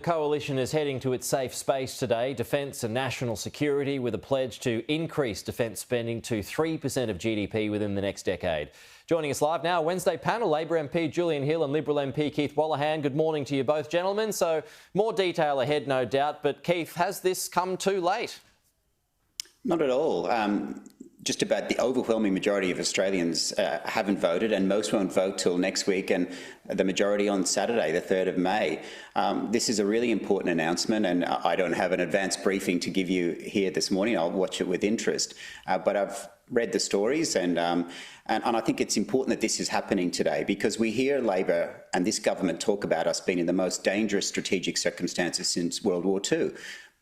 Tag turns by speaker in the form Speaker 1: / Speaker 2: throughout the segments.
Speaker 1: The coalition is heading to its safe space today, defence and national security, with a pledge to increase defence spending to 3% of GDP within the next decade. Joining us live now, Wednesday panel, Labor MP Julian Hill and Liberal MP Keith Wolahan. Good morning to you both, gentlemen. So more detail ahead, no doubt. But Keith, has this come too late?
Speaker 2: Not at all. Just about the overwhelming majority of Australians haven't voted, and most won't vote till next week, and the majority on Saturday, the 3rd of May. This is a really important announcement, and I don't have an advanced briefing to give you here this morning. I'll watch it with interest, but I've read the stories, and I think it's important that this is happening today, because we hear Labor and this government talk about us being in the most dangerous strategic circumstances since World War II,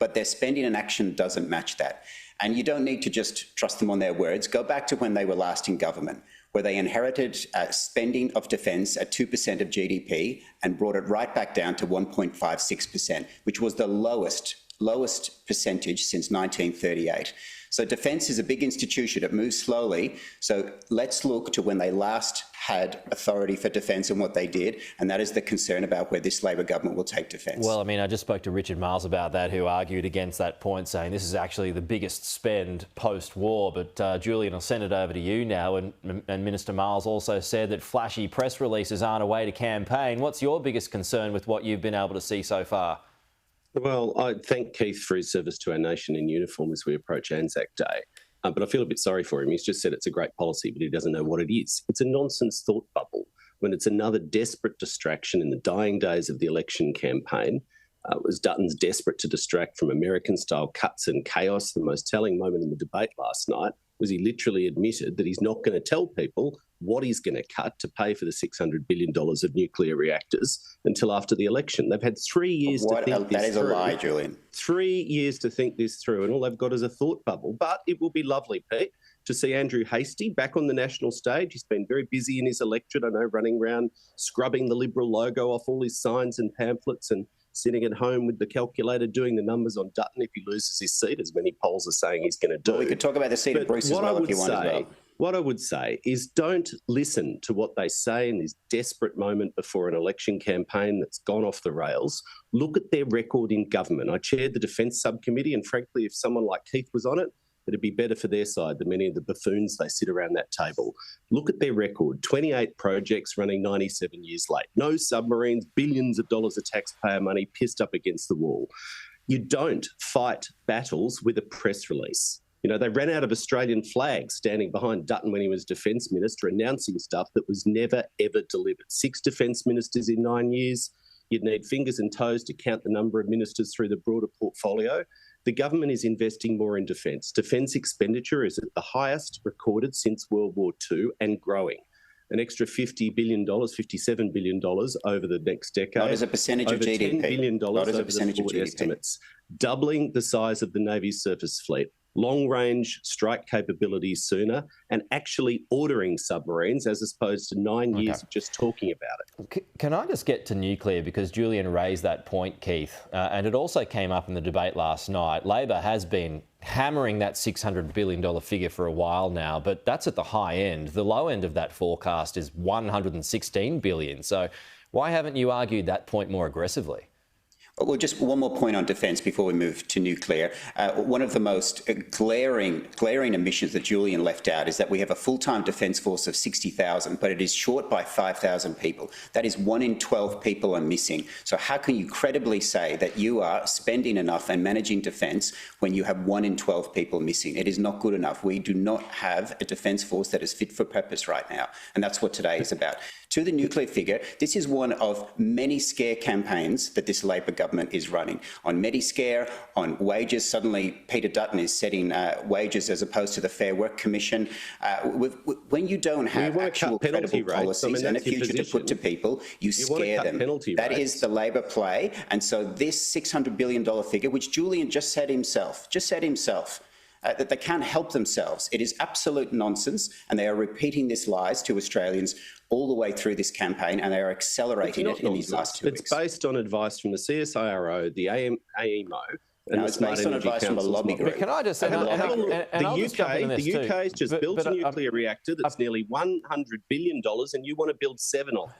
Speaker 2: but their spending and action doesn't match that. And you don't need to just trust them on their words. Go back to when they were last in government, where they inherited spending of defence at 2% of GDP and brought it right back down to 1.56%, which was the lowest percentage since 1938. So defence is a big institution. It moves slowly. So let's look to when they last had authority for defence and what they did, and that is the concern about where this Labor government will take defence.
Speaker 1: Well, I mean, I just spoke to Richard Marles about that, who argued against that point, saying this is actually the biggest spend post-war. But Julian, I'll send it over to you now. And Minister Marles also said that flashy press releases aren't a way to campaign. What's your biggest concern with what you've been able to see so far?
Speaker 3: Well, I thank Keith for his service to our nation in uniform as we approach Anzac Day. But I feel a bit sorry for him. He's just said it's a great policy, but he doesn't know what it is. It's a nonsense thought bubble when it's another desperate distraction in the dying days of the election campaign. It was Dutton's desperate to distract from American-style cuts and chaos. The most telling moment in the debate last night was he literally admitted that he's not going to tell people what he's going to cut to pay for the $600 billion of nuclear reactors until after the election. They've had 3 years to think this through.
Speaker 2: That is a lie, Julian.
Speaker 3: 3 years to think this through, and all they've got is a thought bubble. But it will be lovely, Pete, to see Andrew Hastie back on the national stage. He's been very busy in his electorate, I know, running around scrubbing the Liberal logo off all his signs and pamphlets and sitting at home with the calculator doing the numbers on Dutton if he loses his seat, as many polls are saying he's going to do.
Speaker 2: Well, we could talk about the seat of Bruce as well if you want as well.
Speaker 3: What I would say is don't listen to what they say in this desperate moment before an election campaign that's gone off the rails. Look at their record in government. I chaired the Defence Subcommittee, and frankly, if someone like Keith was on it, it'd be better for their side than many of the buffoons they sit around that table. Look at their record, 28 projects running 97 years late. No submarines, billions of dollars of taxpayer money pissed up against the wall. You don't fight battles with a press release. You know, they ran out of Australian flags standing behind Dutton when he was Defence Minister, announcing stuff that was never, ever delivered. 6 Defence Ministers in 9 years. You'd need fingers and toes to count the number of ministers through the broader portfolio. The government is investing more in defence. Defence expenditure is at the highest recorded since World War II and growing. An extra $50 billion, $57 billion over the next decade.
Speaker 2: Not as a percentage of GDP.
Speaker 3: $10 billion
Speaker 2: Not as a
Speaker 3: over
Speaker 2: percentage
Speaker 3: the
Speaker 2: of GDP.
Speaker 3: estimates. Doubling the size of the Navy's surface fleet. Long-range strike capabilities sooner, and actually ordering submarines as opposed to 9 years of just talking about it.
Speaker 1: Can I just get to nuclear, because Julian raised that point, Keith, and it also came up in the debate last night. Labor has been hammering that $600 billion figure for a while now, but that's at the high end. The low end of that forecast is $116 billion. So why haven't you argued that point more aggressively?
Speaker 2: Well, just one more point on defence before we move to nuclear. One of the most glaring omissions that Julian left out is that we have a full-time defence force of 60,000, but it is short by 5,000 people. That is 1 in 12 people are missing. So how can you credibly say that you are spending enough and managing defence when you have 1 in 12 people missing? It is not good enough. We do not have a defence force that is fit for purpose right now, and that's what today is about. To the nuclear figure, this is one of many scare campaigns that this Labor government is running. On Mediscare, on wages, suddenly Peter Dutton is setting wages as opposed to the Fair Work Commission. When you don't have actual credible policies and a future to put to people, you scare them. That is the Labor play. And so this $600 billion figure, which Julian just said himself, that they can't help themselves. It is absolute nonsense, and they are repeating this lies to Australians all the way through this campaign, and they are accelerating it in these last 2 weeks.
Speaker 3: It's based on advice from the CSIRO, the AEMO,
Speaker 2: and it's based on advice from a lobby group.
Speaker 1: But can I just say,
Speaker 3: the UK has just built a nuclear reactor that's nearly $100 billion, and you want to build 7 of them.